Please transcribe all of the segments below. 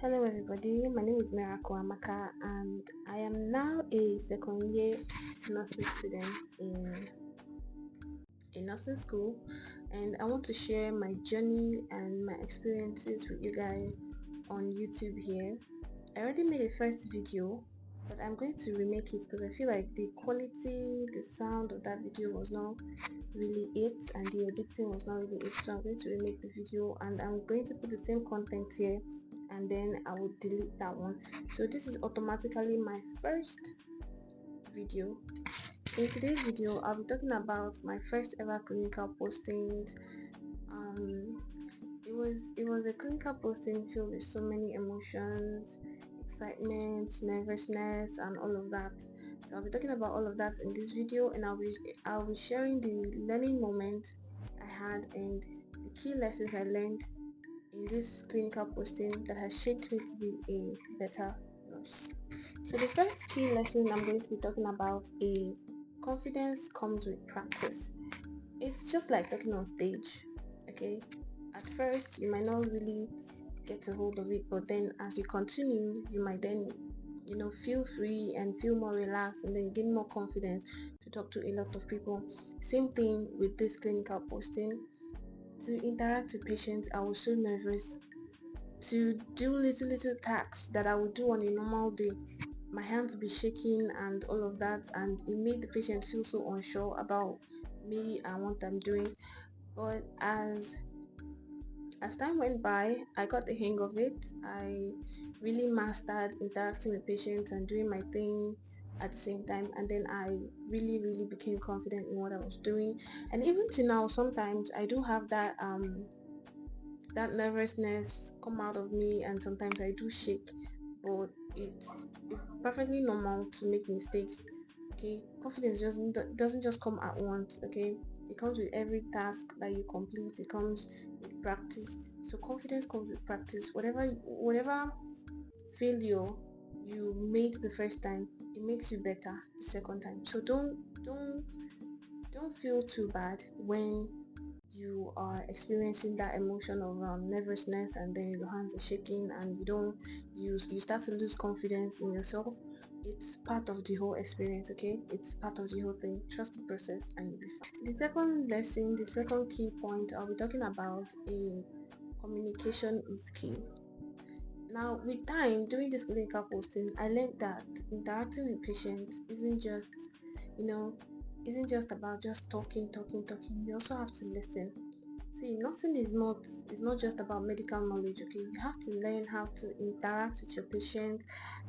Hello everybody, my name is Miracle Amaka and I am now a second year nursing student in a nursing school, and I want to share my journey and my experiences with you guys on YouTube here. I already made a first video, but I'm going to remake it because I feel like the quality, the sound of that video was not really it, and the editing was not really it. So I'm going to remake the video and I'm going to put the same content here, and then I will delete that one. So this is automatically my first video. In today's video, I'll be talking about my first ever clinical posting. It was a clinical posting filled with so many emotions, excitement, nervousness, and all of that. So I'll be talking about all of that in this video, and I'll be sharing the learning moment I had and the key lessons I learned in this clinical posting that has shaped me to be a better nurse. So the first key lesson I'm going to be talking about is confidence comes with practice. It's just like talking on stage, okay? At first, you might not really get a hold of it, but then as you continue, you might then feel free and feel more relaxed, and then gain more confidence to talk to a lot of people. Same thing with this clinical posting. To interact with patients, I was so nervous. To do little tasks that I would do on a normal day, my hands would be shaking and all of that, and it made the patient feel so unsure about me and what I'm doing. But as time went by, I got the hang of it. I really mastered interacting with patients and doing my thing at the same time, and then I really became confident in what I was doing. And even to now, sometimes I do have that nervousness come out of me, and sometimes I do shake, but it's perfectly normal to make mistakes. Okay, confidence doesn't just come at once. Okay, it comes with every task that you complete. It comes with practice. So confidence comes with practice. Whatever failure you made the first time, it makes you better the second time. So don't feel too bad when you are experiencing that emotion of nervousness, and then your hands are shaking and you start to lose confidence in yourself. It's part of the whole experience. Okay, it's part of the whole thing. Trust the process and you'll be fine. The second key point I'll be talking about is communication is key. Now, with time, during this clinical posting, I learned that interacting with patients you know isn't just about just talking. You also have to listen. See, nursing is not just about medical knowledge. Okay, you have to learn how to interact with your patient,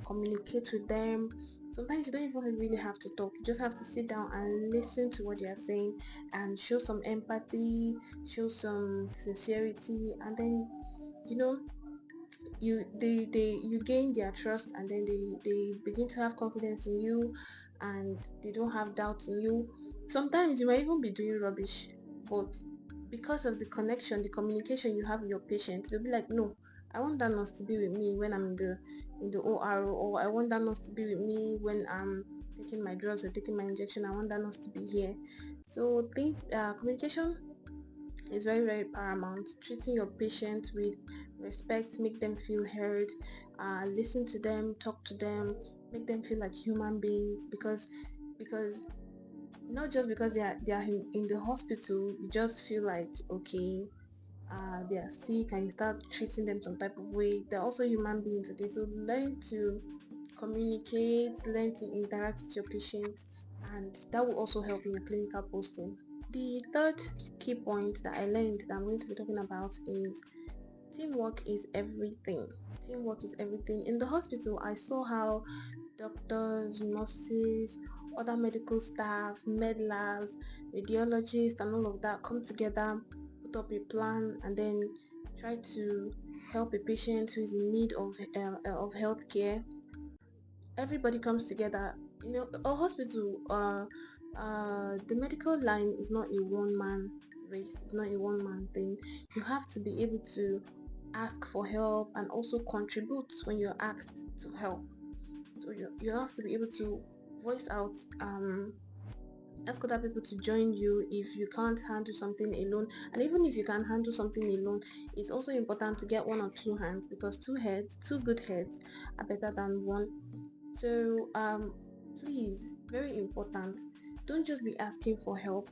communicate with them. Sometimes you don't even really have to talk. You just have to sit down and listen to what they are saying, and show some empathy, show some sincerity, and then you know you gain their trust, and then they begin to have confidence in you, and they don't have doubts in you. Sometimes you might even be doing rubbish, but because of the connection, the communication you have with your patient, they'll be like, no, I want that nurse to be with me when I'm in the OR, or I want that nurse to be with me when I'm taking my drugs or taking my injection. I want that nurse to be here. So things communication is very paramount. Treating your patient with respect, make them feel heard, listen to them, talk to them, make them feel like human beings, because not just because they are in the hospital, you just feel like, okay, they are sick, and you start treating them some type of way. They're also human beings. Okay, so learn to communicate, learn to interact with your patient, and that will also help in your clinical posting. The third key point that I learned that I'm going to be talking about is teamwork is everything. Teamwork is everything. In the hospital, I saw how doctors, nurses, other medical staff, med labs, radiologists, and all of that come together, put up a plan, and then try to help a patient who is in need of health care. Everybody comes together. A hospital, the medical line is not a one-man race. It's not a one-man thing. You have to be able to ask for help and also contribute when you're asked to help. So you have to be able to voice out Ask other people to join you if you can't handle something alone. And even if you can handle something alone, it's also important to get one or two hands, because two good heads are better than one. So please, very important, don't just be asking for help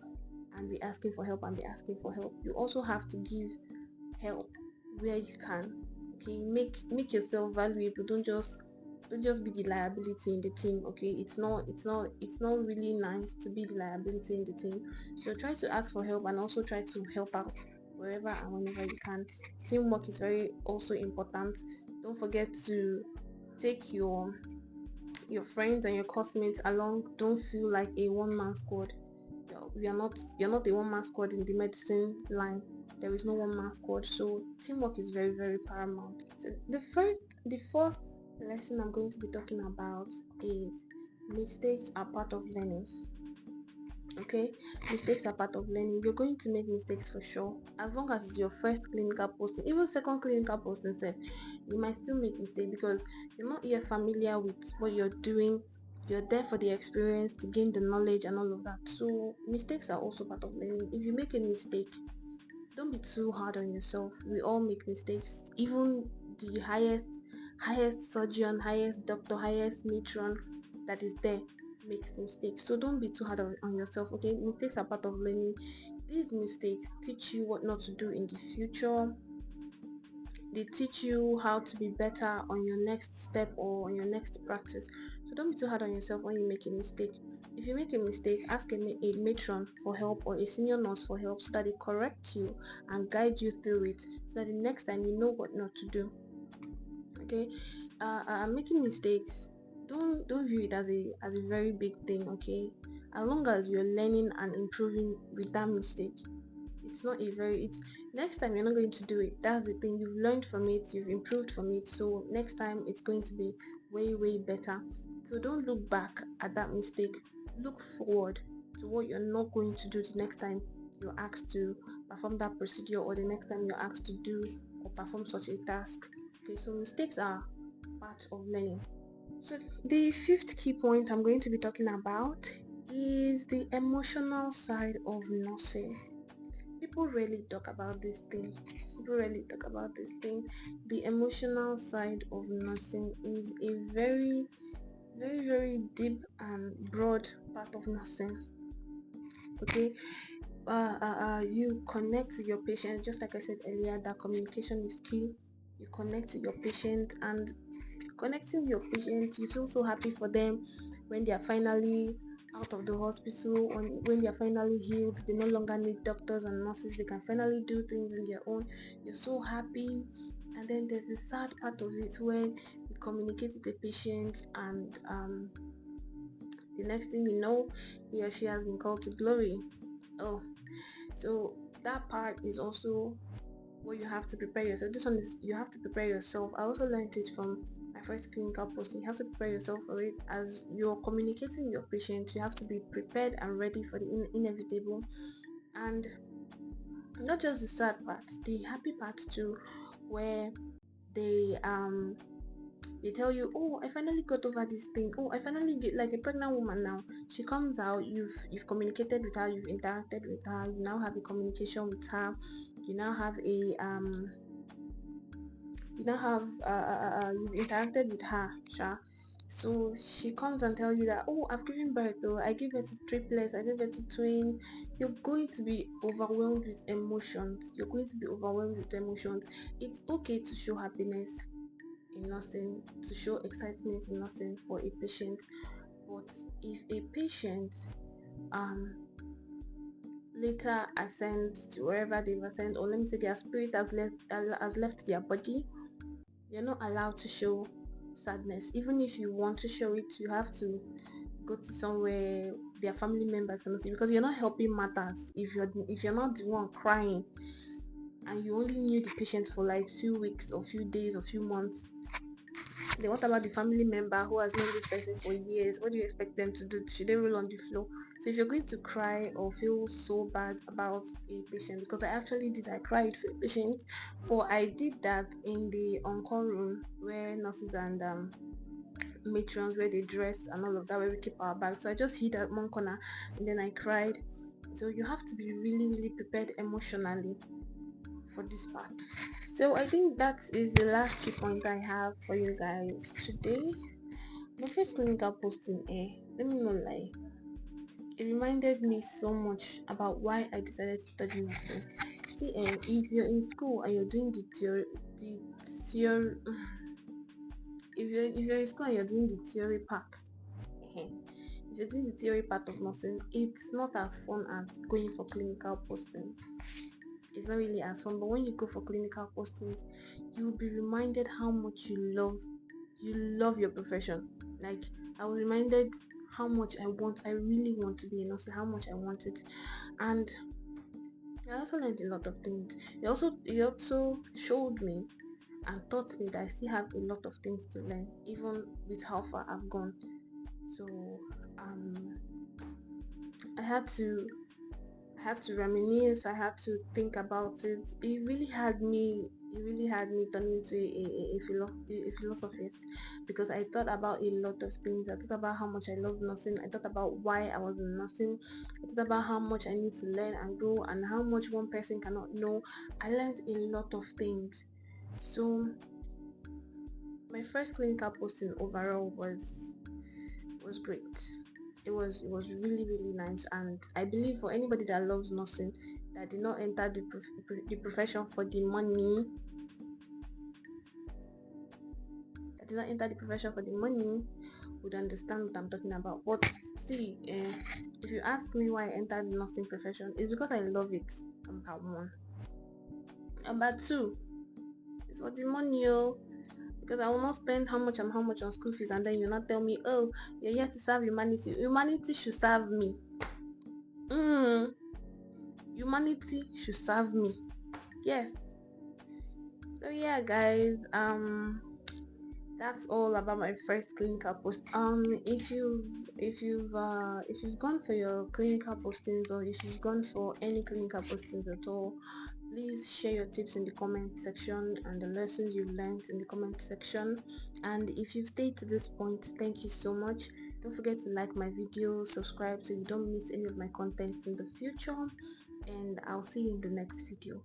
and be asking for help and be asking for help. You also have to give help where you can. Okay, make yourself valuable. Don't just be the liability in the team. Okay, it's not really nice to be the liability in the team. So try to ask for help and also try to help out wherever and whenever you can. Teamwork is very also important. Don't forget to take your friends and your classmates along. Don't feel like a one-man squad. You're not a one-man squad in the medicine line. There is no one-man squad. So teamwork is very, very paramount. So the fourth lesson I'm going to be talking about is mistakes are part of learning. Okay, mistakes are part of learning. You're going to make mistakes for sure. As long as it's your first clinical posting, even second clinical posting, say, you might still make mistakes because you're not yet familiar with what you're doing. You're there for the experience to gain the knowledge and all of that. So mistakes are also part of learning. If you make a mistake, don't be too hard on yourself. We all make mistakes. Even the highest surgeon, highest doctor, highest matron that is there makes mistakes. So don't be too hard on yourself. Okay, mistakes are part of learning. These mistakes teach you what not to do in the future. They teach you how to be better on your next step or on your next practice. So don't be too hard on yourself when you make a mistake. If you make a mistake, ask a matron for help or a senior nurse for help so that they correct you and guide you through it, so that the next time you know what not to do. Okay, making mistakes, don't view it as a very big thing. Okay, as long as you're learning and improving with that mistake, it's not a very it's next time you're not going to do it. That's the thing, you've learned from it, you've improved from it, so next time it's going to be way better. So don't look back at that mistake, look forward to what you're not going to do the next time you're asked to perform that procedure, or the next time you're asked to do or perform such a task. Okay, so mistakes are part of learning. So the fifth key point I'm going to be talking about is the emotional side of nursing. People rarely talk about this thing. People rarely talk about this thing. The emotional side of nursing is a very deep and broad part of nursing. Okay, you connect to your patient, just like I said earlier, that communication is key. You connect to your patient, and connecting with your patients, you feel so happy for them when they are finally out of the hospital, when they are finally healed, they no longer need doctors and nurses, they can finally do things on their own. You're so happy. And then there's the sad part of it when you communicate with the patient, and the next thing you know, he or she has been called to glory. Oh, so that part is also what you have to prepare yourself. This one is, you have to prepare yourself. I also learned it from my first clinical posting. You have to prepare yourself for it. As you're communicating with your patient, you have to be prepared and ready for the inevitable. And not just the sad part, the happy part too, where they they tell you, oh, I finally got over this thing. Oh, I finally get, like a pregnant woman now, she comes out, you've communicated with her, you've interacted with her, you now have a communication with her, you now have a you've interacted with her, Sha. So she comes and tells you that, oh, I've given birth, though, I gave birth to triplets, I gave birth to twins. You're going to be overwhelmed with emotions. You're going to be overwhelmed with emotions. It's okay to show happiness in nursing, to show excitement in nursing for a patient. But if a patient um later ascends to wherever they've ascended, or let me say their spirit has left their body, you're not allowed to show sadness. Even if you want to show it, you have to go to somewhere their family members cannot see, because you're not helping matters if you're not the one crying, and you only knew the patient for like few weeks or few days or few months. Then what about the family member who has known this person for years? What do you expect them to do? Should they roll on the floor? So if you're going to cry or feel so bad about a patient, because I actually did, I cried for a patient, or I did that in the on-call room where nurses and matrons where they dress and all of that, where we keep our bags. So I just hid at one corner and then I cried. So you have to be really prepared emotionally for this part. So I think that is the last key point I have for you guys today. My first clinical posting, let me not lie, it reminded me so much about why I decided to study nursing. See, if you're in school and you're doing the theory, if you're in school and you're doing the theory part, if you're doing the theory part of nursing, it's not as fun as going for clinical postings. It's not really as fun, but when you go for clinical postings, you'll be reminded how much you love your profession. Like, I was reminded how much I really want to be a nurse, how much I want it. And I also learned a lot of things. It also showed me and taught me that I still have a lot of things to learn, even with how far I've gone. So I had to reminisce. I had to think about it. It really had me turn into a philosophist, because I thought about a lot of things. I thought about how much I love nursing. I thought about why I was in nursing. I thought about how much I need to learn and grow, and how much one person cannot know. I learned a lot of things. So my first clinical posting overall was great. It was really nice, and I believe for anybody that loves nursing, that did not enter the profession for the money, would understand what I'm talking about. But see, if you ask me why I entered the nursing profession, it's because I love it. Number one. Number two, it's for the money, because I will not spend how much on school fees, and then you not tell me, oh, you're here to serve humanity. Humanity should serve me. Humanity should serve me. Yes. So yeah, guys, that's all about my first clinical post. If you've gone for your clinical postings, or if you've gone for any clinical postings at all, please share your tips in the comment section and the lessons you've learned in the comment section. And if you've stayed to this point, thank you so much. Don't forget to like my video, subscribe so you don't miss any of my content in the future, and I'll see you in the next video.